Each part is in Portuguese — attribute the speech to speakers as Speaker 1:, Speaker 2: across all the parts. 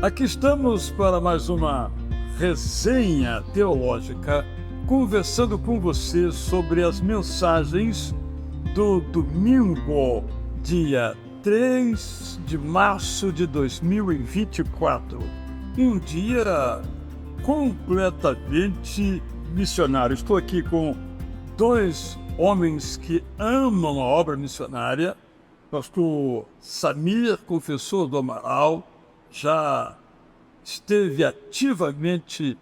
Speaker 1: Aqui estamos para mais uma resenha teológica, conversando com você sobre as mensagens do domingo, dia 3 de março de 2024. Um dia completamente missionário. Estou aqui com dois homens que amam a obra missionária. Pastor Samir, confessor do Amaral, já esteve ativamente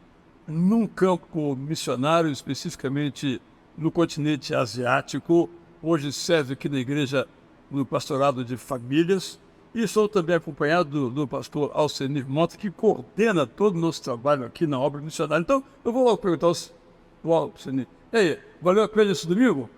Speaker 1: num campo missionário, especificamente no continente asiático. Hoje serve aqui na igreja no pastorado de famílias. E estou também acompanhado do pastor Alcenir Mota, que coordena todo o nosso trabalho aqui na obra missionária. Então, eu vou logo perguntar ao Alcenir. E aí, valeu a pena esse domingo?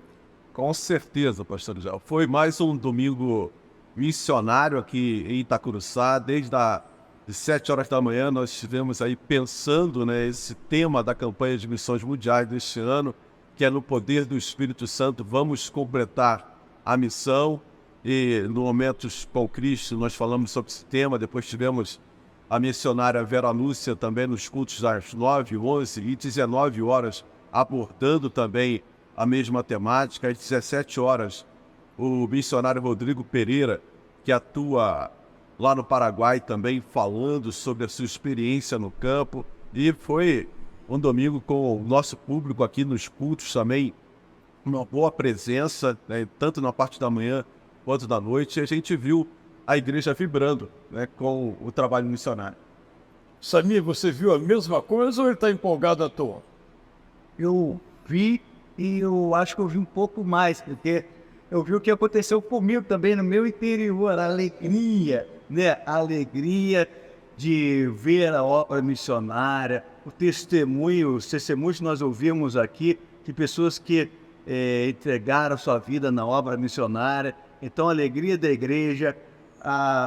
Speaker 2: Com certeza, pastor João. Foi mais um domingo missionário aqui em Itacuruçá. Desde as 7 horas da manhã nós estivemos aí pensando, esse tema da campanha de missões mundiais deste ano, que é no poder do Espírito Santo, vamos completar a missão. E no Momentos com Cristo nós falamos sobre esse tema. Depois tivemos a missionária Vera Lúcia também nos cultos às 9, 11 e 19 horas, abordando também a mesma temática. Às 17 horas, o missionário Rodrigo Pereira, que atua lá no Paraguai, também falando sobre a sua experiência no campo. E foi um domingo com o nosso público aqui nos cultos também, uma boa presença, tanto na parte da manhã quanto da noite. E a gente viu a igreja vibrando com o trabalho missionário.
Speaker 1: Samir, você viu a mesma coisa ou ele está empolgado à toa?
Speaker 3: Eu vi e eu acho que eu vi um pouco mais, porque eu vi o que aconteceu comigo também no meu interior, a alegria, a alegria de ver a obra missionária, os testemunhos que nós ouvimos aqui, de pessoas que entregaram sua vida na obra missionária. Então, a alegria da igreja,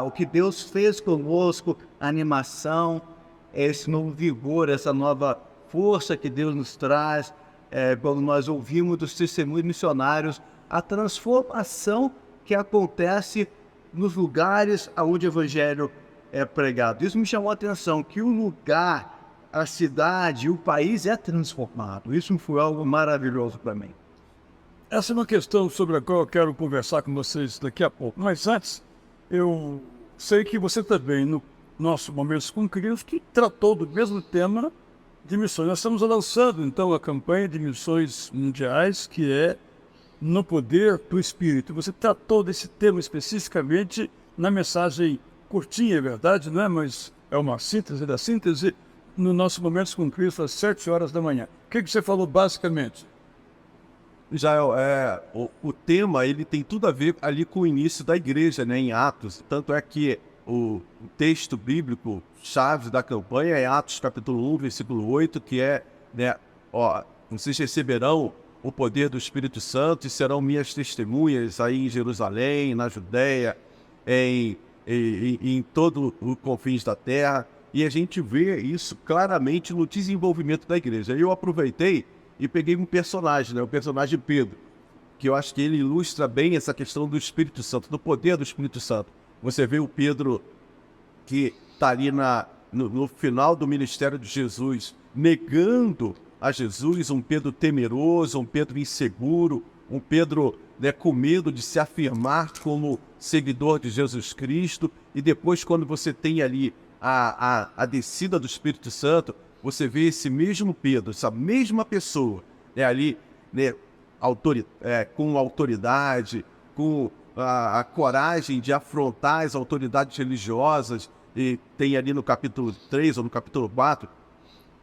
Speaker 3: o que Deus fez conosco, a animação, esse novo vigor, essa nova força que Deus nos traz, quando nós ouvimos dos testemunhos missionários, a transformação que acontece nos lugares onde o evangelho é pregado. Isso me chamou a atenção, que o lugar, a cidade, o país é transformado. Isso foi algo maravilhoso para mim.
Speaker 1: Essa é uma questão sobre a qual eu quero conversar com vocês daqui a pouco. Mas antes, eu sei que você também, no nosso Momentos com Cristo, tratou do mesmo tema de missões. Nós estamos lançando, então, a campanha de missões mundiais, que é No Poder do Espírito. Você tratou desse tema especificamente na mensagem curtinha, é verdade, não é? Mas é uma síntese da síntese, no nosso Momentos com Cristo, às 7 horas da manhã. O que você falou basicamente?
Speaker 2: Jael, o tema ele tem tudo a ver ali com o início da igreja, em Atos. Tanto é que o texto bíblico chave da campanha é Atos capítulo 1, versículo 8, que é, vocês receberão o poder do Espírito Santo e serão minhas testemunhas aí em Jerusalém, na Judéia, em todo o confins da terra. E a gente vê isso claramente no desenvolvimento da igreja. Eu aproveitei e peguei um personagem, o personagem Pedro, que eu acho que ele ilustra bem essa questão do Espírito Santo, do poder do Espírito Santo. Você vê o Pedro que está ali no final do ministério de Jesus, negando a Jesus, um Pedro temeroso, um Pedro inseguro, um Pedro com medo de se afirmar como seguidor de Jesus Cristo. E depois, quando você tem ali a descida do Espírito Santo, você vê esse mesmo Pedro, essa mesma pessoa, ali com autoridade, com a coragem de afrontar as autoridades religiosas. E tem ali no capítulo 3 ou no capítulo 4,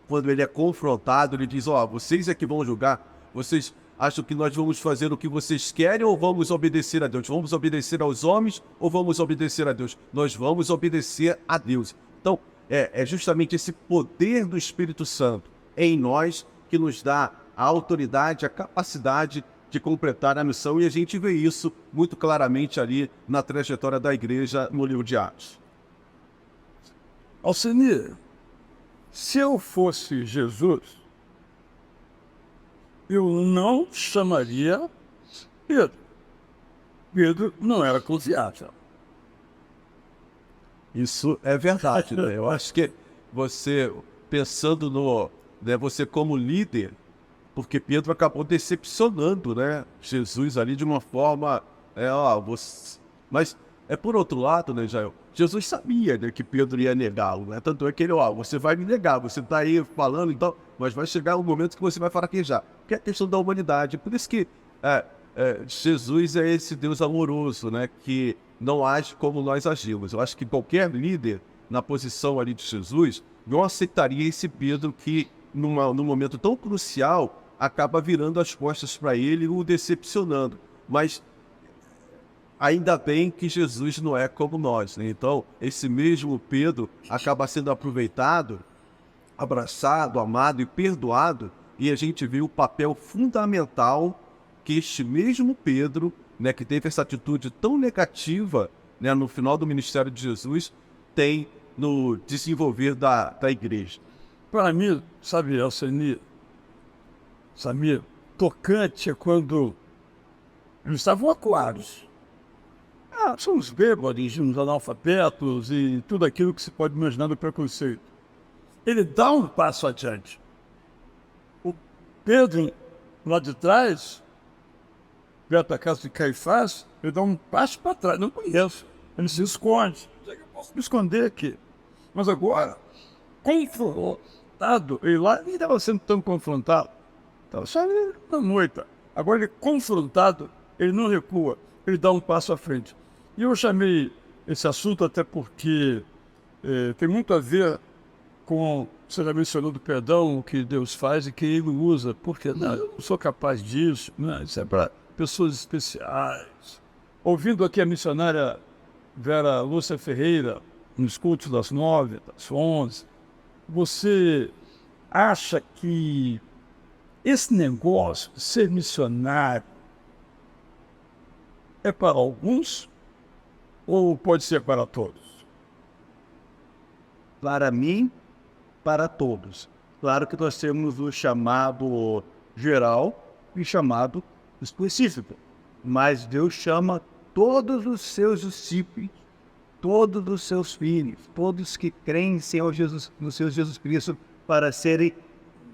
Speaker 2: quando ele é confrontado, ele diz, vocês é que vão julgar, vocês acham que nós vamos fazer o que vocês querem ou vamos obedecer a Deus? Vamos obedecer aos homens ou vamos obedecer a Deus? Nós vamos obedecer a Deus. Então, é justamente esse poder do Espírito Santo em nós que nos dá a autoridade, a capacidade de completar a missão. E a gente vê isso muito claramente ali na trajetória da igreja no livro de Atos.
Speaker 1: Alcenir, se eu fosse Jesus, eu não chamaria Pedro. Pedro não era confiável.
Speaker 2: Isso é verdade, né? Eu acho que você, pensando no, né, você como líder, porque Pedro acabou decepcionando, né, Jesus ali de uma forma, mas por outro lado, né, Jael, Jesus sabia, né, que Pedro ia negá-lo, né? Tanto é que ele, você vai me negar, você está aí falando, então, mas vai chegar um momento que você vai fraquejar, que é a questão da humanidade. Por isso que Jesus é esse Deus amoroso, né, que não age como nós agimos. Eu acho que qualquer líder na posição ali de Jesus não aceitaria esse Pedro que, num momento tão crucial, acaba virando as costas para ele e o decepcionando. Mas ainda bem que Jesus não é como nós, né? Então, esse mesmo Pedro acaba sendo aproveitado, abraçado, amado e perdoado, e a gente vê o papel fundamental que este mesmo Pedro, né, que teve essa atitude tão negativa, né, no final do ministério de Jesus, tem no desenvolver da igreja.
Speaker 1: Para mim, sabe, Alceni, Samir, tocante é quando eles estavam acuados. São os bêbados, uns analfabetos e tudo aquilo que se pode imaginar do preconceito. Ele dá um passo adiante. O Pedro, lá de trás, perto da casa de Caifás, ele dá um passo para trás. Não conheço. Ele se esconde. Eu posso me esconder aqui. Mas agora, confrontado, ele lá nem estava sendo tão confrontado. Estava só na moita. Agora ele confrontado, ele não recua. Ele dá um passo à frente. E eu chamei esse assunto até porque tem muito a ver com, você já mencionou do perdão, o que Deus faz e que Ele usa. Porque não, eu não sou capaz disso, né? Isso é para pessoas especiais. Ouvindo aqui a missionária Vera Lúcia Ferreira, nos cultos das 9, das 11, você acha que esse negócio de ser missionário é para alguns ou pode ser para todos?
Speaker 3: Para mim, para todos. Claro que nós temos o chamado geral e chamado específico. Mas Deus chama todos os seus discípulos, todos os seus filhos, todos que creem em Senhor Jesus, no Senhor Jesus Cristo, para serem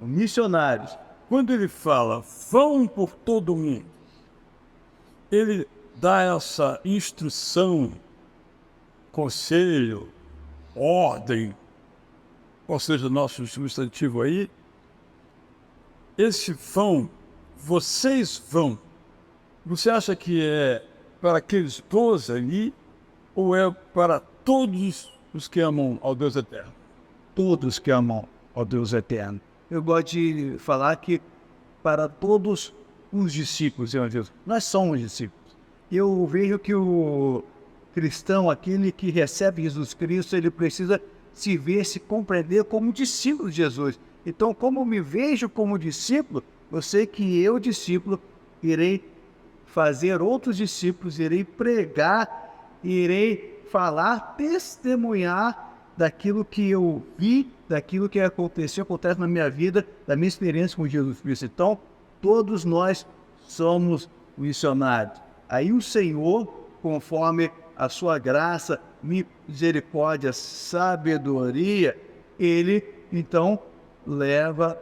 Speaker 3: missionários.
Speaker 1: Quando ele fala, vão por todo mundo, ele dá essa instrução, conselho, ordem, ou seja, nosso substantivo aí, esse vão, vocês vão, você acha que é para aqueles 12 ali, ou é para todos os que amam ao Deus Eterno?
Speaker 3: Todos que amam ao Deus Eterno. Eu gosto de falar que para todos os discípulos, Senhor Deus, nós somos discípulos. Eu vejo que o cristão, aquele que recebe Jesus Cristo, ele precisa se ver, se compreender como discípulo de Jesus. Então, como eu me vejo como discípulo, eu sei que eu, discípulo, irei fazer outros discípulos, irei pregar, irei falar, testemunhar daquilo que eu vi, daquilo que acontece na minha vida, da minha experiência com Jesus Cristo. Então, todos nós somos missionários. Aí o Senhor, conforme a sua graça, misericórdia, sabedoria, Ele, então, leva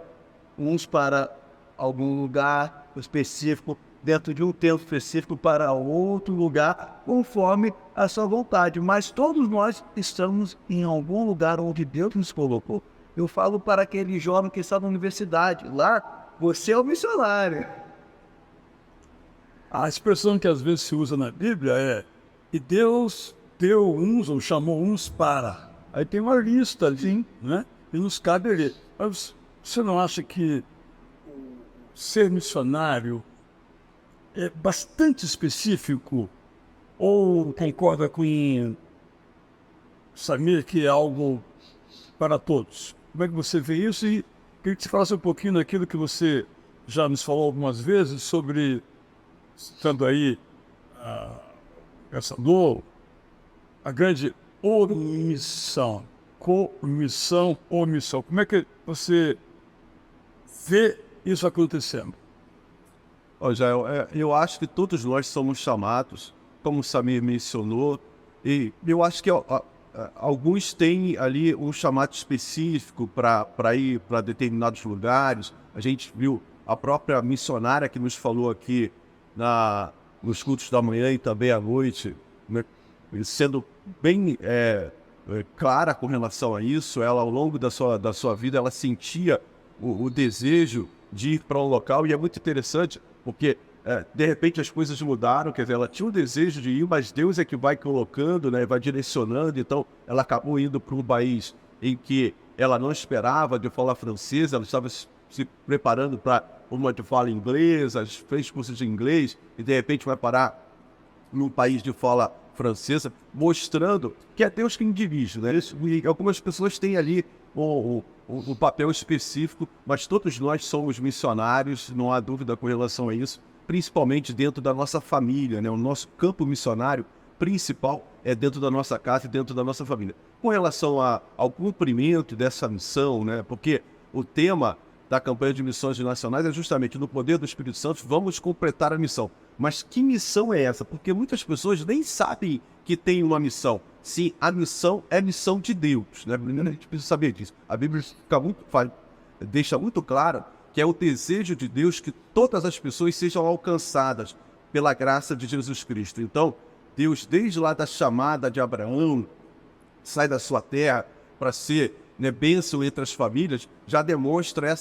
Speaker 3: uns para algum lugar específico, dentro de um tempo específico, para outro lugar, conforme a sua vontade. Mas todos nós estamos em algum lugar onde Deus nos colocou. Eu falo para aquele jovem que está na universidade, lá, você é o missionário.
Speaker 1: A expressão que às vezes se usa na Bíblia é, e Deus deu uns, ou chamou uns para. Aí tem uma lista ali, né? E nos cabe ali. Mas você não acha que ser missionário é bastante específico? Ou concorda com Samir que é algo para todos? Como é que você vê isso? E queria que você falasse um pouquinho daquilo que você já nos falou algumas vezes sobre, citando aí Pensador, a grande omissão, comissão, omissão. Como é que você vê isso acontecendo?
Speaker 2: Jael, eu acho que todos nós somos chamados, como o Samir mencionou, e eu acho que alguns têm ali um chamado específico para ir para determinados lugares. A gente viu a própria missionária que nos falou aqui nos cultos da manhã e também à noite, né, sendo bem clara com relação a isso. Ela, ao longo da sua vida, ela sentia o desejo de ir para um local, e é muito interessante, porque de repente as coisas mudaram, quer dizer, ela tinha o desejo de ir, mas Deus é que vai colocando, né, vai direcionando. Então ela acabou indo para um país em que ela não esperava de falar francês, ela estava se preparando para uma de fala inglesa, fez curso de inglês, e de repente vai parar num país de fala francesa, mostrando que é Deus quem dirige, né? E algumas pessoas têm ali um papel específico, mas todos nós somos missionários, não há dúvida com relação a isso, principalmente dentro da nossa família, né? O nosso campo missionário principal é dentro da nossa casa e dentro da nossa família. Com relação ao cumprimento dessa missão, né? Porque o tema da campanha de missões nacionais é justamente: no poder do Espírito Santo, vamos completar a missão. Mas que missão é essa? Porque muitas pessoas nem sabem que tem uma missão. Sim, a missão é missão de Deus, né? Primeiro a gente precisa saber disso. A Bíblia deixa muito claro que é o desejo de Deus que todas as pessoas sejam alcançadas pela graça de Jesus Cristo. Então, Deus, desde lá da chamada de Abraão, sai da sua terra para ser, né, bênção entre as famílias, já demonstra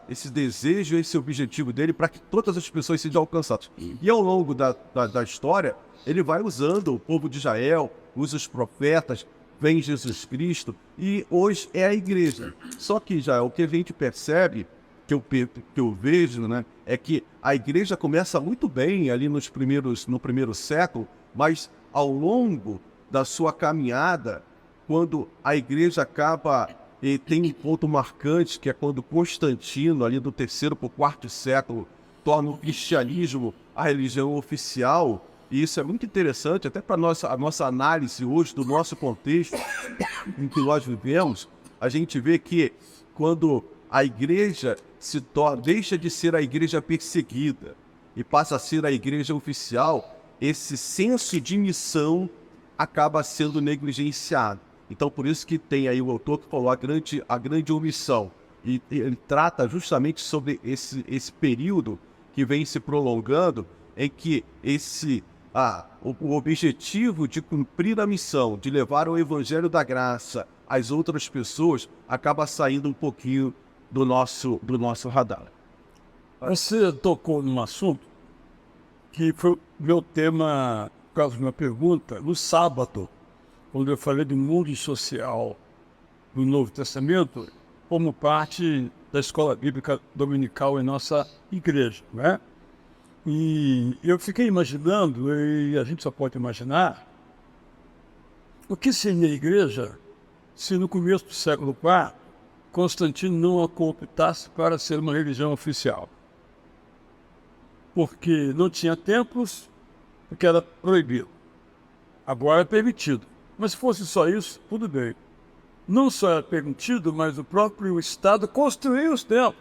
Speaker 2: esse desejo, esse objetivo dele para que todas as pessoas sejam alcançadas. E ao longo da história, ele vai usando o povo de Israel, usa os profetas, vem Jesus Cristo, e hoje é a igreja. Só que já o que a gente percebe, que eu vejo, né, é que a igreja começa muito bem ali no primeiro século, mas ao longo da sua caminhada, quando a igreja acaba, e tem um ponto marcante, que é quando Constantino, ali do 3º para o 4º século, torna o cristianismo a religião oficial. E isso é muito interessante, até para a nossa análise hoje do nosso contexto em que nós vivemos. A gente vê que quando a igreja deixa de ser a igreja perseguida e passa a ser a igreja oficial, esse senso de missão acaba sendo negligenciado. Então, por isso que tem aí o autor que falou a grande omissão. E ele trata justamente sobre esse período que vem se prolongando, em que o objetivo de cumprir a missão, de levar o evangelho da graça às outras pessoas, acaba saindo um pouquinho do nosso radar.
Speaker 1: Você tocou num assunto que foi o meu tema, por causa de uma pergunta, no sábado, quando eu falei do mundo social do Novo Testamento, como parte da escola bíblica dominical em nossa igreja, né? E eu fiquei imaginando, e a gente só pode imaginar, o que seria a igreja se no começo do século IV Constantino não a cooptasse para ser uma religião oficial. Porque não tinha templos, porque era proibido. Agora é permitido. Mas se fosse só isso, tudo bem. Não só era permitido, mas o próprio Estado construiu os templos.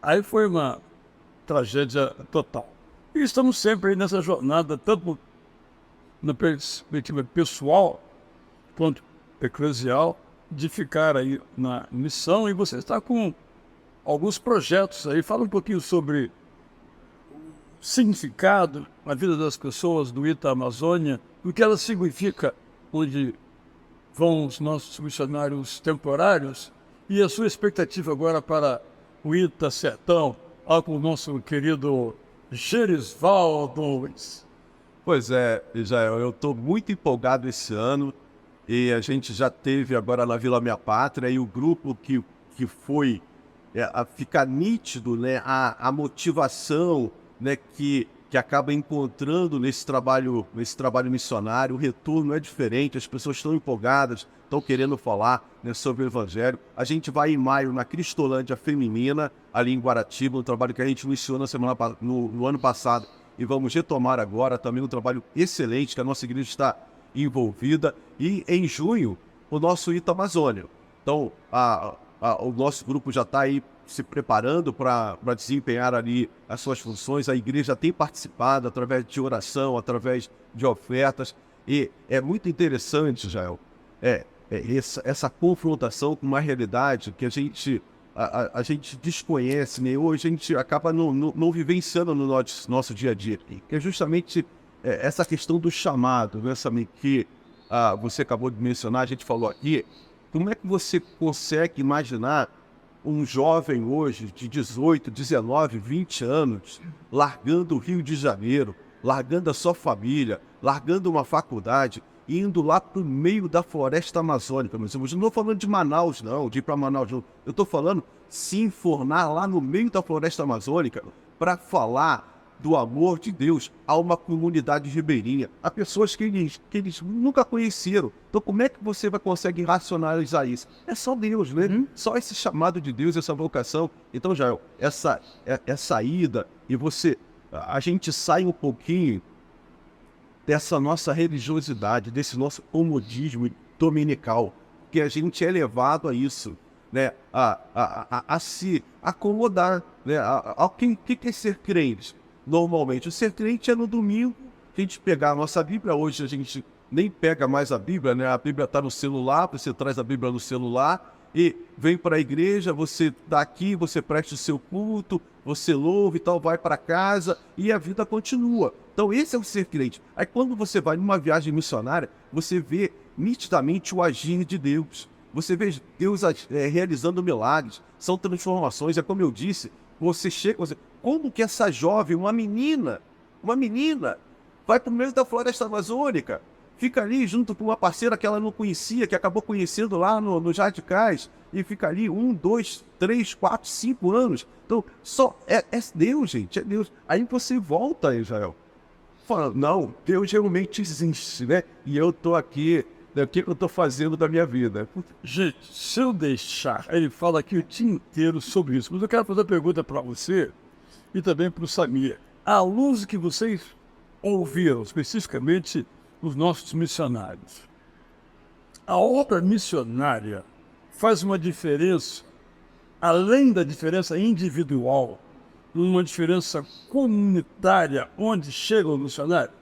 Speaker 1: Aí foi uma tragédia total. E estamos sempre aí nessa jornada, tanto na perspectiva pessoal quanto eclesial, de ficar aí na missão. E você está com alguns projetos aí. Fala um pouquinho sobre o significado na vida das pessoas do ITA Amazônia, o que ela significa, onde vão os nossos missionários temporários, e a sua expectativa agora para o ITA Sertão, lá com o nosso querido Gerisvaldo.
Speaker 2: Pois é, Israel, eu estou muito empolgado esse ano, e a gente já teve agora na Vila Minha Pátria, e o grupo que foi a ficar nítido, né, a motivação, né, que acaba encontrando nesse trabalho missionário. O retorno é diferente, as pessoas estão empolgadas, estão querendo falar, né, sobre o Evangelho. A gente vai em maio na Cristolândia Feminina, ali em Guaratiba, um trabalho que a gente iniciou no ano passado, e vamos retomar agora também um trabalho excelente que a nossa igreja está envolvida. E em junho, o nosso ITA Amazônia. Então, o nosso grupo já está aí se preparando para desempenhar ali as suas funções. A igreja tem participado através de oração, através de ofertas. E é muito interessante, Jael, essa confrontação com uma realidade que a gente desconhece, né? Hoje a gente acaba não vivenciando no nosso dia a dia, que é justamente essa questão do chamado, né, Samir, que você acabou de mencionar, a gente falou aqui. Como é que você consegue imaginar um jovem hoje de 18, 19, 20 anos largando o Rio de Janeiro, largando a sua família, largando uma faculdade, indo lá para o meio da floresta amazônica? Mas eu não estou falando de Manaus, não, de ir para Manaus, não. Eu estou falando se enfornar lá no meio da floresta amazônica para falar do amor de Deus a uma comunidade ribeirinha, a pessoas que eles nunca conheceram. Então, como é que você consegue racionalizar isso? É só Deus, né? Só esse chamado de Deus, essa vocação. Então, Jael, essa ida, e a gente sai um pouquinho dessa nossa religiosidade, desse nosso comodismo dominical, que a gente é levado a isso, né? A se acomodar, né? O que é ser crente? Normalmente, o ser crente é no domingo, a gente pegar a nossa Bíblia. Hoje a gente nem pega mais a Bíblia, né? A Bíblia está no celular, você traz a Bíblia no celular e vem para a igreja, você está aqui, você presta o seu culto, você louva e tal, vai para casa e a vida continua. Então esse é o ser crente. Aí quando você vai numa viagem missionária, você vê nitidamente o agir de Deus. Você vê Deus realizando milagres, são transformações. É como eu disse, você chega... Como que essa jovem, uma menina, vai para o meio da floresta amazônica, fica ali junto com uma parceira que ela não conhecia, que acabou conhecendo lá nos radicais, e fica ali 1, 2, 3, 4, 5 anos. Então, é Deus, gente, é Deus. Aí você volta, Israel, fala, não, Deus realmente existe, né? E eu estou aqui, né? O que eu estou fazendo da minha vida?
Speaker 1: Gente, se eu deixar, ele fala aqui o dia inteiro sobre isso, mas eu quero fazer uma pergunta para você e também para o Samir. À luz que vocês ouviram, especificamente os nossos missionários, a obra missionária faz uma diferença, além da diferença individual, uma diferença comunitária onde chega o missionário?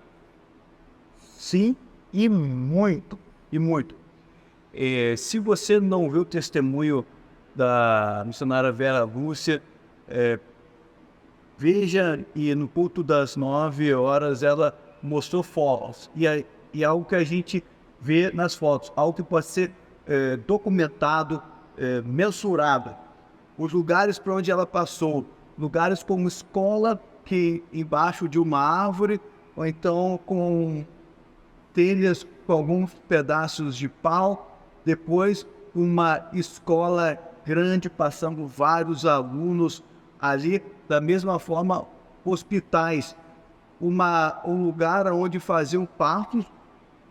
Speaker 3: Sim, e muito, e muito. Se você não viu o testemunho da missionária Vera Lúcia, veja, e no culto das 9 horas ela mostrou fotos, e algo que a gente vê nas fotos, algo que pode ser documentado, mensurado. Os lugares para onde ela passou, lugares como escola, que embaixo de uma árvore, ou então com telhas com alguns pedaços de pau, depois uma escola grande passando vários alunos ali, da mesma forma hospitais, um lugar onde faziam partos,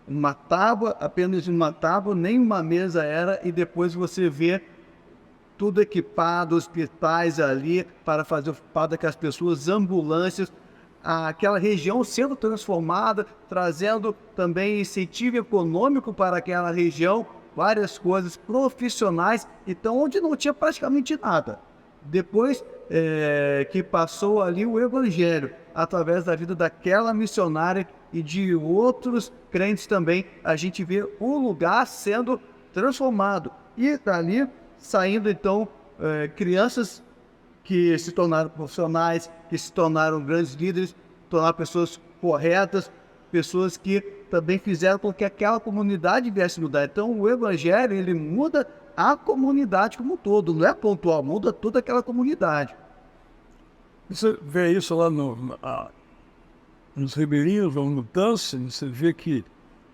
Speaker 3: uma tábua, apenas uma tábua, nem uma mesa era, e depois você vê tudo equipado, hospitais ali para fazer o parto daquelas pessoas, ambulâncias, aquela região sendo transformada, trazendo também incentivo econômico para aquela região, várias coisas profissionais, então onde não tinha praticamente nada. Depois que passou ali o Evangelho, através da vida daquela missionária e de outros crentes também, a gente vê o lugar sendo transformado. E dali saindo então crianças que se tornaram profissionais, que se tornaram grandes líderes, tornaram pessoas corretas, pessoas que também fizeram com que aquela comunidade viesse mudar. Então o Evangelho, ele muda a comunidade como um todo, não é pontual, muda toda aquela comunidade.
Speaker 1: Você vê isso lá nos ribeirinhos, no Mudança, você vê que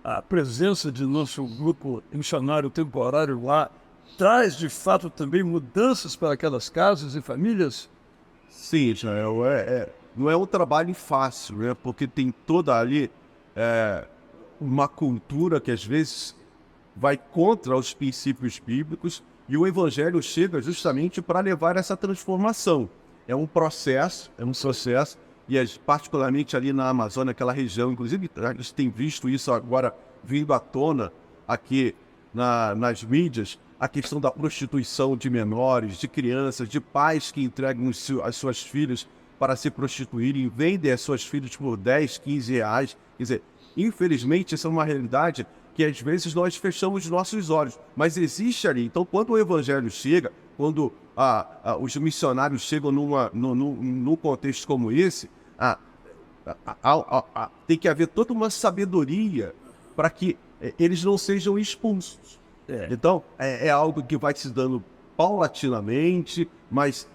Speaker 1: a presença de nosso grupo missionário temporário lá traz, de fato, também mudanças para aquelas casas e famílias?
Speaker 2: Sim, Israel, não é um trabalho fácil, né? Porque tem toda ali uma cultura que às vezes vai contra os princípios bíblicos, e o Evangelho chega justamente para levar essa transformação. É um processo, e particularmente ali na Amazônia, aquela região, inclusive a gente tem visto isso agora vindo à tona aqui nas mídias, a questão da prostituição de menores, de crianças, de pais que entregam as suas filhas para se prostituírem, vendem as suas filhas por 10, 15 reais. Quer dizer, Infelizmente, essa é uma realidade que às vezes nós fechamos nossos olhos, mas existe ali. Então, quando o evangelho chega, quando os missionários chegam num contexto como esse, tem que haver toda uma sabedoria para que eles não sejam expulsos. Então, é algo que vai se dando paulatinamente, mas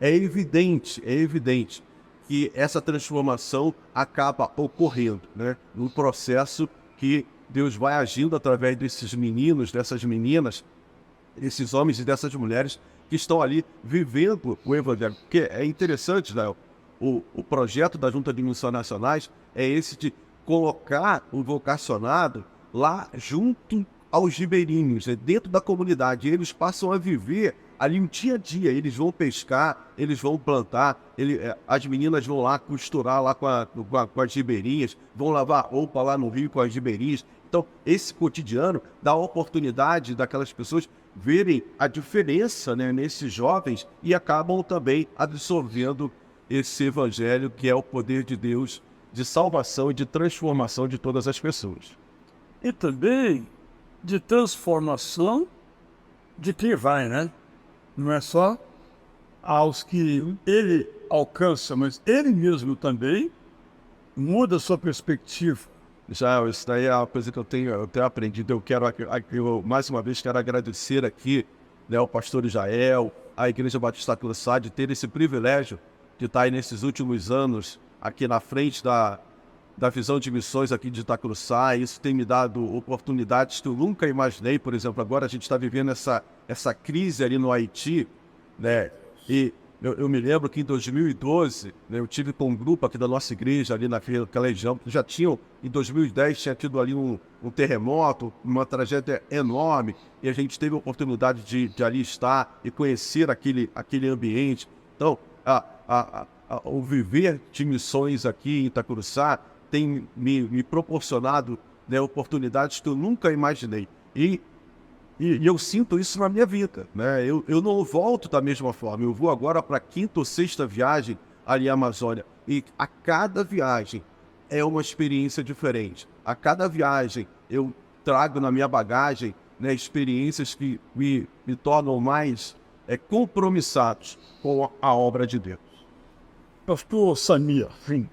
Speaker 2: é evidente que essa transformação acaba ocorrendo, né? No processo que Deus vai agindo através desses meninos, dessas meninas, esses homens e dessas mulheres que estão ali vivendo o Evangelho. Porque é interessante, Léo, o projeto da Junta de Missões Nacionais é esse de colocar o vocacionado lá junto aos ribeirinhos, dentro da comunidade. Eles passam a viver ali um dia a dia. Eles vão pescar, eles vão plantar, as meninas vão lá costurar lá com as ribeirinhas, vão lavar roupa lá no rio com as ribeirinhas. Então, esse cotidiano dá a oportunidade daquelas pessoas verem a diferença, né, nesses jovens e acabam também absorvendo esse evangelho que é o poder de Deus de salvação e de transformação de todas as pessoas.
Speaker 1: E também de transformação de quem vai, né? Não é só aos que ele alcança, mas ele mesmo também muda a sua perspectiva.
Speaker 2: Já, isso daí é uma coisa que eu tenho aprendido. Eu mais uma vez quero agradecer aqui, né, ao pastor Israel, à Igreja Batista Cruzá, de ter esse privilégio de estar aí nesses últimos anos aqui na frente da visão de missões aqui de Itacurusá. Isso tem me dado oportunidades que eu nunca imaginei. Por exemplo, agora a gente está vivendo essa crise ali no Haiti, né? E eu me lembro que em 2012, né, eu tive com um grupo aqui da nossa igreja ali naquela região, que já tinham, em 2010 tinha tido ali um terremoto, uma tragédia enorme, e a gente teve a oportunidade de ali estar e conhecer aquele ambiente. Então, o viver de missões aqui em Itacurusá tem me proporcionado, né, oportunidades que eu nunca imaginei. E eu sinto isso na minha vida, né? Eu não volto da mesma forma. Eu vou agora para a 5ª ou 6ª viagem ali à Amazônia. E a cada viagem é uma experiência diferente. A cada viagem eu trago na minha bagagem, né, experiências que me tornam mais compromissados com a obra de Deus.
Speaker 1: Pastor Samir, sim,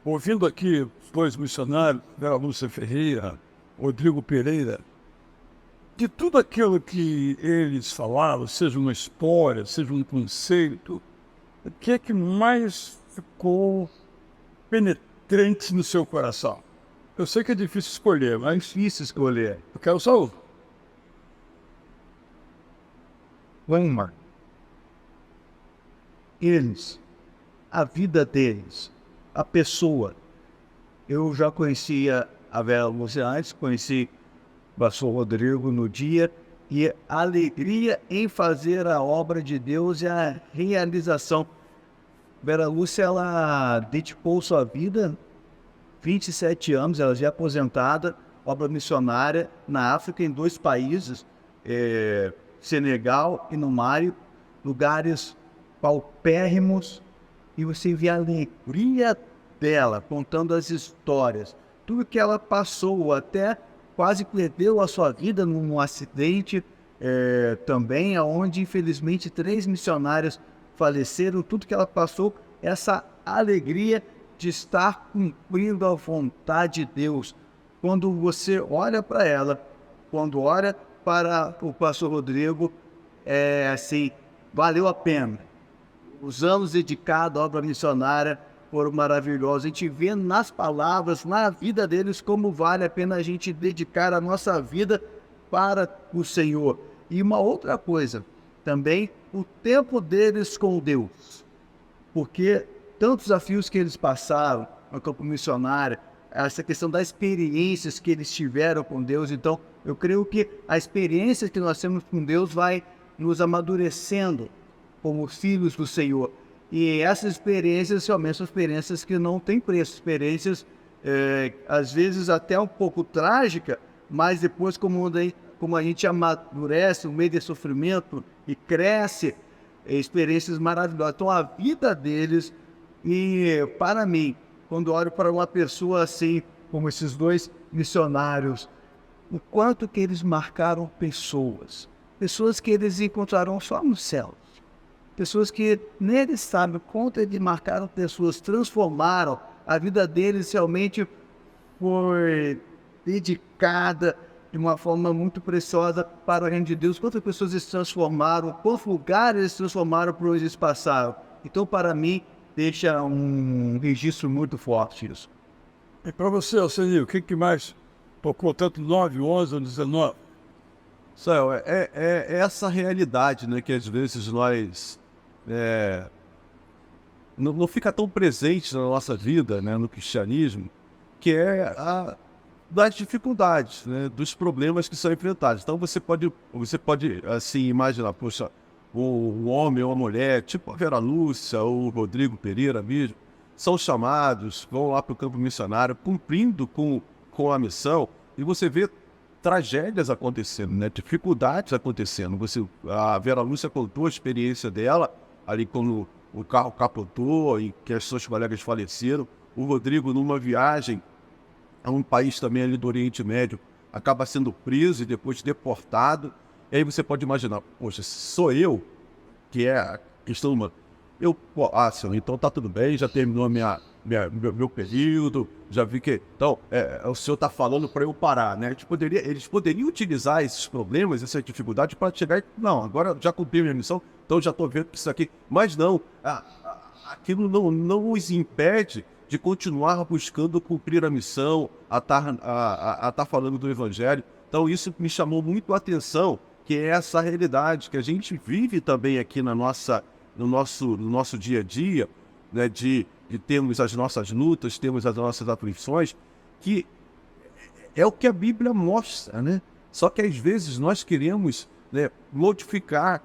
Speaker 1: ouvindo aqui os dois missionários, Vera Lúcia Ferreira, Rodrigo Pereira, de tudo aquilo que eles falaram, seja uma história, seja um conceito, o que é que mais ficou penetrante no seu coração? Eu sei que é difícil escolher, mas
Speaker 3: Difícil escolher.
Speaker 1: eu quero só um.
Speaker 3: Weimar. Eles, a vida deles, a pessoa. Eu já conhecia a Vera Lúcia antes, conheci o pastor Rodrigo no dia, e a alegria em fazer a obra de Deus e a realização. Vera Lúcia, ela dedicou sua vida, 27 anos, ela já é aposentada, obra missionária na África, em 2 países, Senegal e no Mali, lugares paupérrimos, e você vê a alegria dela, contando as histórias, tudo que ela passou, até quase perdeu a sua vida num acidente também, onde infelizmente 3 missionários faleceram, tudo que ela passou, essa alegria de estar cumprindo a vontade de Deus. Quando você olha para ela, quando olha para o pastor Rodrigo, assim, valeu a pena. Os anos dedicados à obra missionária foram maravilhosos. A gente vê nas palavras, na vida deles, como vale a pena a gente dedicar a nossa vida para o Senhor. E uma outra coisa, também o tempo deles com Deus. Porque tantos desafios que eles passaram no campo missionário, essa questão das experiências que eles tiveram com Deus. Então, eu creio que a experiência que nós temos com Deus vai nos amadurecendo como filhos do Senhor. E essas experiências realmente são experiências que não têm preço, experiências às vezes até um pouco trágicas, mas depois como a gente amadurece no meio de sofrimento e cresce, experiências maravilhosas. Então a vida deles, e para mim, quando olho para uma pessoa assim, como esses dois missionários, o quanto que eles marcaram pessoas. Pessoas que eles encontrarão só no céu. Pessoas que nem eles sabem o quanto eles marcaram pessoas, transformaram. A vida deles realmente foi dedicada de uma forma muito preciosa para o reino de Deus. Quantas pessoas eles transformaram, quantos lugares eles transformaram por onde eles passaram. Então, para mim, deixa um registro muito forte isso.
Speaker 1: E para você, Alcenir, o que mais tocou tanto 9, 11 ou 19?
Speaker 2: Sael, é essa realidade, né, que às vezes nós não fica tão presente na nossa vida, né, no cristianismo, que é das dificuldades, né, dos problemas que são enfrentados. Então você pode assim imaginar, poxa, um homem ou uma mulher, tipo a Vera Lúcia ou o Rodrigo Pereira mesmo, são chamados, vão lá para o campo missionário, cumprindo com a missão, e você vê tragédias acontecendo, né? Dificuldades acontecendo. A Vera Lúcia contou a experiência dela, ali quando o carro capotou e que as suas colegas faleceram. O Rodrigo, numa viagem a um país também ali do Oriente Médio, acaba sendo preso e depois deportado. E aí você pode imaginar, poxa, sou eu, que é a questão humana. Senhor, então tá tudo bem, já terminou meu período, já vi que... Então, o senhor está falando para eu parar, né? Eles poderiam utilizar esses problemas, essas dificuldades para chegar e... Não, agora já cumpri minha missão, então já estou vendo isso aqui. Mas não, aquilo não os impede de continuar buscando cumprir a missão, a tá falando do Evangelho. Então isso me chamou muito a atenção, que é essa realidade que a gente vive também aqui no nosso dia a dia, né, de termos as nossas lutas, termos as nossas aflições, que é o que a Bíblia mostra, né? Só que às vezes nós queremos, né, modificar,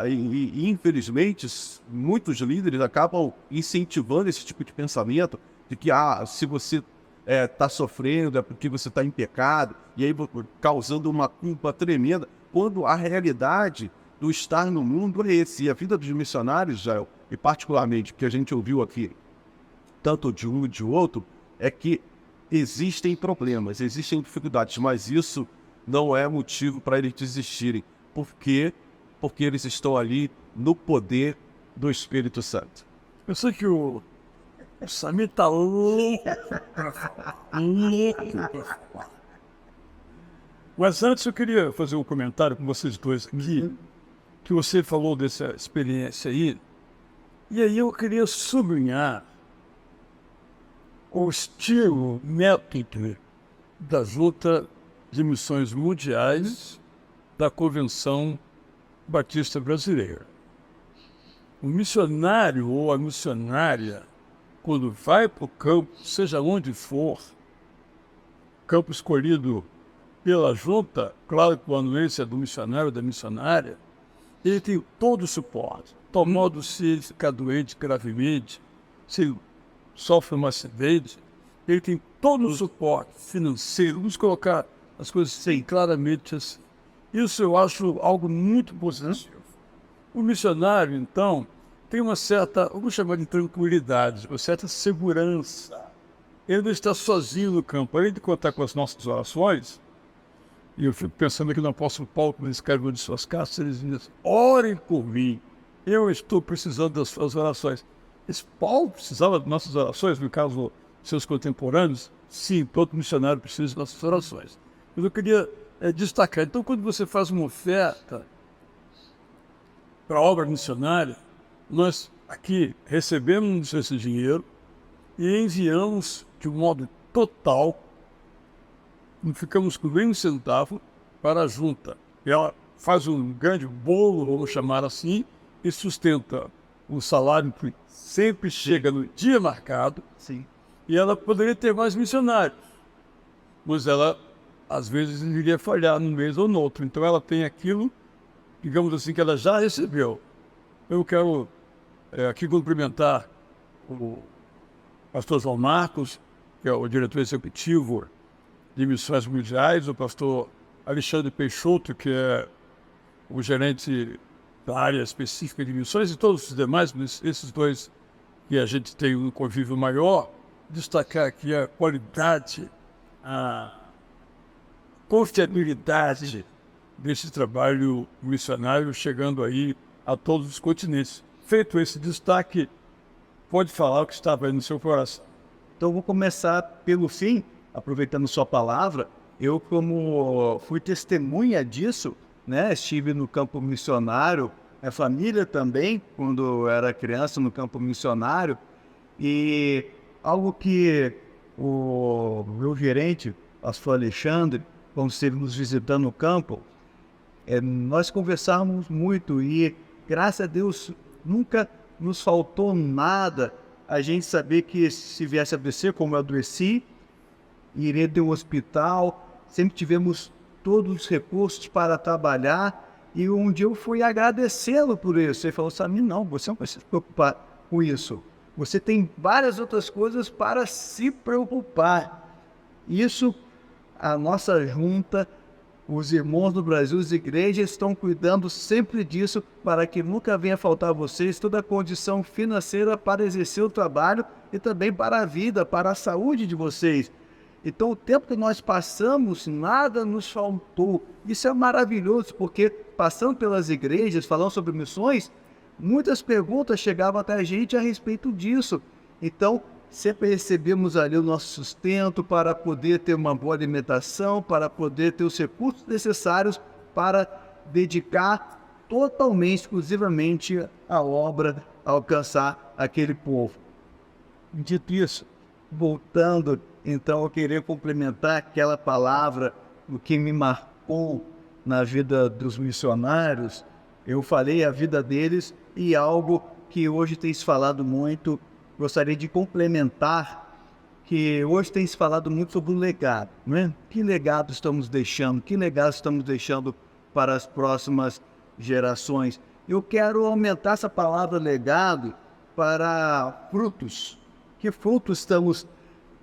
Speaker 2: e infelizmente muitos líderes acabam incentivando esse tipo de pensamento, de que se você está sofrendo é porque você está em pecado, e aí causando uma culpa tremenda, quando a realidade do estar no mundo é esse. E a vida dos missionários, Jael, e particularmente o que a gente ouviu aqui, tanto de um e de outro, é que existem problemas, existem dificuldades, mas isso não é motivo para eles desistirem. Por quê? Porque eles estão ali no poder do Espírito Santo.
Speaker 1: Eu sei que o Samir tá louco para falar. Mas antes eu queria fazer um comentário com vocês dois aqui, que você falou dessa experiência aí, e aí eu queria sublinhar o estilo, método da Junta de Missões Mundiais da Convenção Batista Brasileira. O missionário ou a missionária, quando vai para o campo, seja onde for, campo escolhido pela junta, claro que a anuência do missionário ou da missionária, ele tem todo o suporte. Tal modo, se ele ficar doente gravemente, se ele sofre um acidente, ele tem todo o suporte financeiro. Vamos colocar as coisas claramente assim. Isso eu acho algo muito positivo. O missionário, então, tem uma certa, vamos chamar de tranquilidade, uma certa segurança. Ele não está sozinho no campo. Além de contar com as nossas orações, e eu fico pensando aqui no apóstolo Paulo, quando ele escreve de suas cartas, ele diz assim, orem por mim, eu estou precisando das suas orações. Esse Paulo precisava de nossas orações, no caso, seus contemporâneos? Sim, todo missionário precisa de nossas orações. Mas eu queria destacar, então, quando você faz uma oferta para a obra missionária, nós aqui recebemos esse dinheiro e enviamos de um modo total, não ficamos com nem um centavo, para a junta. Ela faz um grande bolo, vamos chamar assim, e sustenta o salário que sempre chega no dia marcado.
Speaker 3: Sim.
Speaker 1: E ela poderia ter mais missionários, mas ela, às vezes, iria falhar num mês ou no outro. Então ela tem aquilo, digamos assim, que ela já recebeu. Eu quero aqui cumprimentar o pastor João Marcos, que é o diretor executivo de Missões Mundiais, o pastor Alexandre Peixoto, que é o gerente da área específica de missões, e todos os demais, mas esses dois que a gente tem um convívio maior, destacar aqui a qualidade, a confiabilidade desse trabalho missionário chegando aí a todos os continentes. Feito esse destaque, pode falar o que estava aí no seu coração.
Speaker 3: Então, vou começar pelo fim, aproveitando sua palavra. Eu, como fui testemunha disso, né? Estive no campo missionário, a família também, quando eu era criança, no campo missionário. E algo que o meu gerente, pastor Alexandre, quando esteve nos visitando no campo, nós conversávamos muito e, graças a Deus, nunca nos faltou nada. A gente sabia que se viesse a adoecer, como eu adoeci, iria ter um hospital, sempre tivemos todos os recursos para trabalhar. E um dia eu fui agradecê-lo por isso. Ele falou: Samir, não, você não precisa se preocupar com isso. Você tem várias outras coisas para se preocupar. Isso, a nossa junta, os irmãos do Brasil, as igrejas estão cuidando sempre disso para que nunca venha faltar a vocês toda a condição financeira para exercer o trabalho e também para a vida, para a saúde de vocês. Então, o tempo que nós passamos, nada nos faltou. Isso é maravilhoso, porque passando pelas igrejas, falando sobre missões, muitas perguntas chegavam até a gente a respeito disso. Então, sempre recebemos ali o nosso sustento para poder ter uma boa alimentação, para poder ter os recursos necessários para dedicar totalmente, exclusivamente à obra, a alcançar aquele povo. Dito isso, voltando, então eu queria complementar aquela palavra, o que me marcou na vida dos missionários. Eu falei a vida deles e algo que hoje tem se falado muito. Gostaria de complementar que hoje tem se falado muito sobre o legado, não é? Que legado estamos deixando? Que legado estamos deixando para as próximas gerações? Eu quero aumentar essa palavra legado para frutos. Que frutos estamos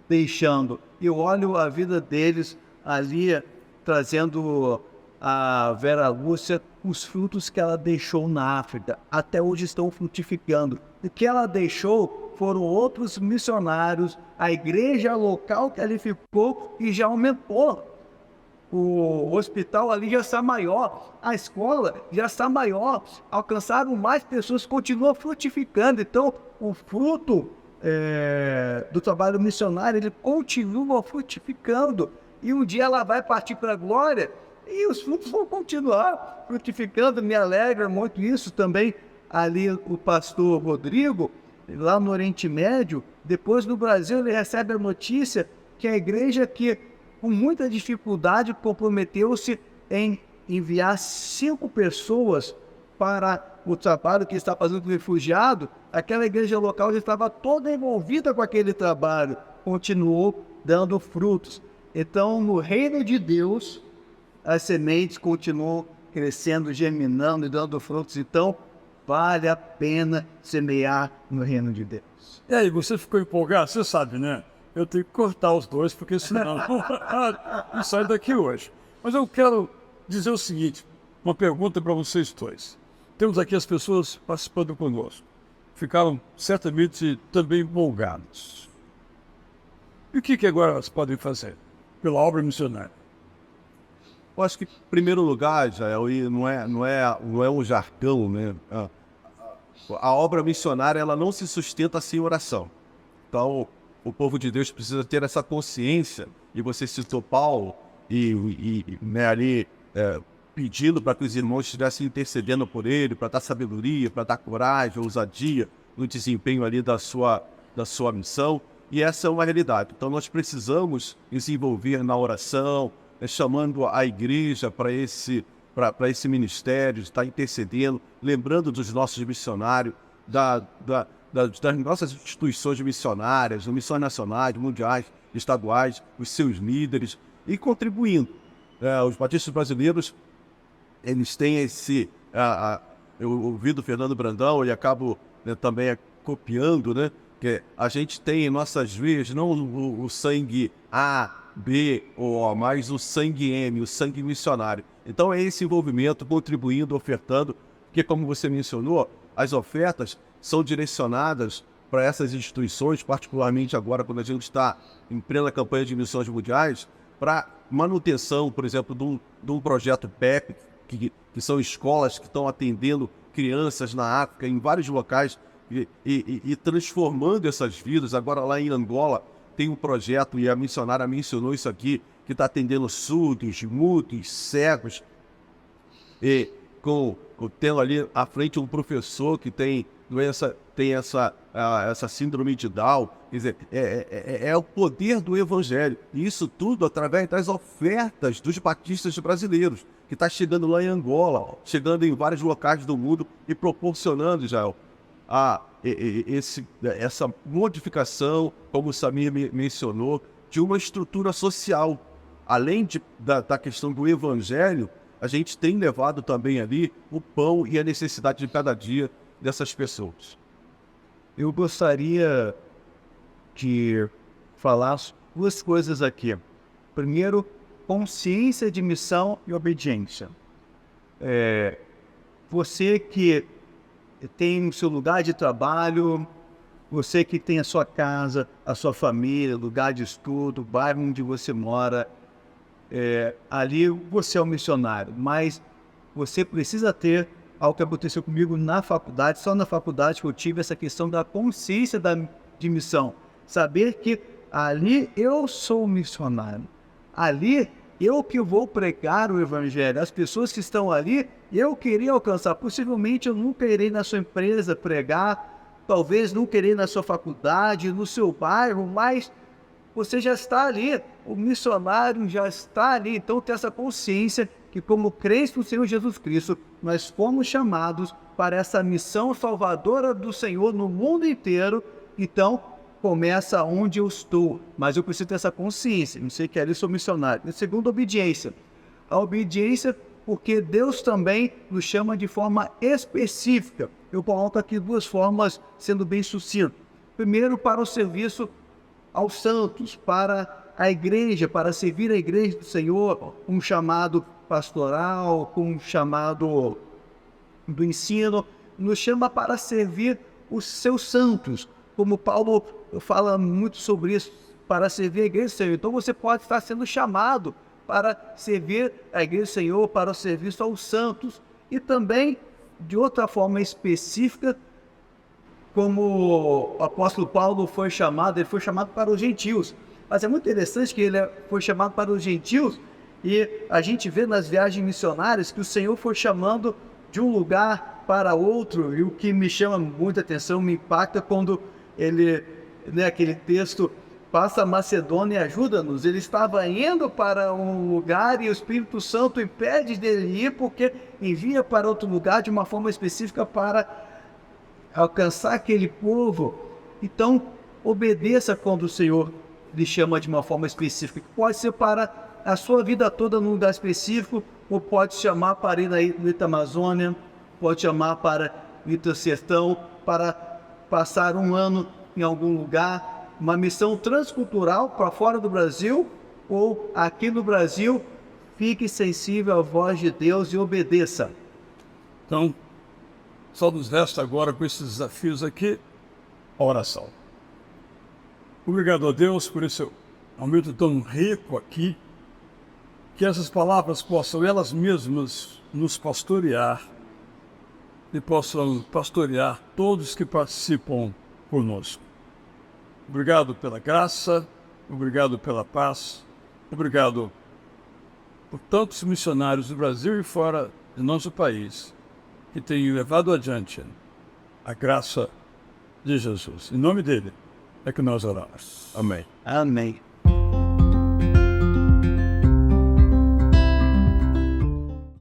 Speaker 3: deixando? Eu olho a vida deles ali, trazendo a Vera Lúcia, os frutos que ela deixou na África, até hoje estão frutificando. O que ela deixou foram outros missionários, a igreja local que ali ficou e já aumentou. O hospital ali já está maior, a escola já está maior, alcançaram mais pessoas, continua frutificando. Então, o fruto do trabalho missionário, ele continua frutificando. E um dia ela vai partir para a glória e os frutos vão continuar frutificando. Me alegra muito isso também. Ali o pastor Rodrigo, lá no Oriente Médio, depois no Brasil, ele recebe a notícia que a igreja, que com muita dificuldade comprometeu-se em enviar 5 pessoas para o trabalho que está fazendo com o refugiado, aquela igreja local já estava toda envolvida com aquele trabalho, continuou dando frutos. Então, no reino de Deus, as sementes continuam crescendo, germinando e dando frutos. Então, vale a pena semear no reino de Deus.
Speaker 1: E aí, você ficou empolgado? Você sabe, né? Eu tenho que cortar os dois, porque senão não sai daqui hoje. Mas eu quero dizer o seguinte, uma pergunta para vocês dois. Temos aqui as pessoas participando conosco. Ficaram certamente também empolgados. E o que agora elas podem fazer pela obra missionária?
Speaker 2: Eu acho que, em primeiro lugar, Jael, e não é um jargão, né? A obra missionária, ela não se sustenta sem oração. Então, o povo de Deus precisa ter essa consciência, e você citou Paulo, né, ali pedindo para que os irmãos estivessem intercedendo por ele, para dar sabedoria, para dar coragem, ousadia no desempenho ali da sua missão, e essa é uma realidade. Então, nós precisamos nos envolver na oração, chamando a igreja para esse ministério, estar intercedendo, lembrando dos nossos missionários, das nossas instituições missionárias, missões nacionais, mundiais, estaduais, os seus líderes, e contribuindo. Os batistas brasileiros, eles têm esse... eu ouvi do Fernando Brandão, e acabo também copiando, né? Que a gente tem em nossas veias não o sangue A, B ou O, mas o sangue M, o sangue missionário. Então é esse envolvimento, contribuindo, ofertando, porque, como você mencionou, as ofertas são direcionadas para essas instituições, particularmente agora quando a gente está em plena campanha de missões mundiais, para manutenção, por exemplo, de um projeto PEP, que são escolas que estão atendendo crianças na África, em vários locais, e transformando essas vidas. Agora lá em Angola tem um projeto, e a missionária mencionou isso aqui, que está atendendo surdos, mudos, cegos, e tendo ali à frente um professor que tem essa síndrome de Down. Quer dizer, é o poder do Evangelho. E isso tudo através das ofertas dos batistas brasileiros, que está chegando lá em Angola, chegando em vários locais do mundo e proporcionando, Israel, essa modificação, como o Samir mencionou, de uma estrutura social. Além da questão do Evangelho, a gente tem levado também ali o pão e a necessidade de cada dia dessas pessoas.
Speaker 3: Eu gostaria de falar duas coisas aqui. Primeiro, consciência de missão e obediência. Você que tem o seu lugar de trabalho, você que tem a sua casa, a sua família, lugar de estudo, bairro onde você mora, ali você é um missionário, mas você precisa ter algo que aconteceu comigo na faculdade. Só na faculdade que eu tive essa questão da consciência de missão. Saber que ali eu sou missionário. Ali eu que vou pregar o Evangelho. As pessoas que estão ali, eu queria alcançar. Possivelmente eu nunca irei na sua empresa pregar, talvez nunca irei na sua faculdade, no seu bairro, mas você já está ali, o missionário já está ali. Então tem essa consciência que, como crentes no Senhor Jesus Cristo, nós fomos chamados para essa missão salvadora do Senhor no mundo inteiro. Então começa onde eu estou, mas eu preciso ter essa consciência, não sei que ali sou missionário. E segundo, obediência. A obediência, porque Deus também nos chama de forma específica. Eu coloco aqui duas formas, sendo bem sucinto. Primeiro, para o serviço aos santos, para a igreja, para servir a igreja do Senhor, um chamado pastoral, com um chamado do ensino, nos chama para servir os seus santos, como Paulo fala muito sobre isso, para servir a igreja do Senhor. Então você pode estar sendo chamado para servir a igreja do Senhor, para o serviço aos santos, e também, de outra forma específica, como o apóstolo Paulo foi chamado, ele foi chamado para os gentios. Mas é muito interessante que ele foi chamado para os gentios, e a gente vê nas viagens missionárias que o Senhor foi chamando de um lugar para outro. E o que me chama muita atenção, me impacta, quando ele, aquele texto, passa a Macedônia e ajuda-nos. Ele estava indo para um lugar e o Espírito Santo impede dele ir, porque envia para outro lugar de uma forma específica para alcançar aquele povo. Então, obedeça quando o Senhor lhe chama de uma forma específica, que pode ser para a sua vida toda num lugar específico, ou pode chamar para ir no Itamazônia, pode chamar para ir no sertão, para passar um ano em algum lugar, uma missão transcultural para fora do Brasil, ou aqui no Brasil. Fique sensível à voz de Deus e obedeça.
Speaker 1: Então, só nos resta agora, com esses desafios aqui, a oração. Obrigado a Deus por esse momento tão rico aqui, que essas palavras possam elas mesmas nos pastorear e possam pastorear todos que participam conosco. Obrigado pela graça, obrigado pela paz, obrigado por tantos missionários do Brasil e fora de nosso país que têm levado adiante a graça de Jesus. Em nome dele é que nós oramos. Amém.
Speaker 3: Amém.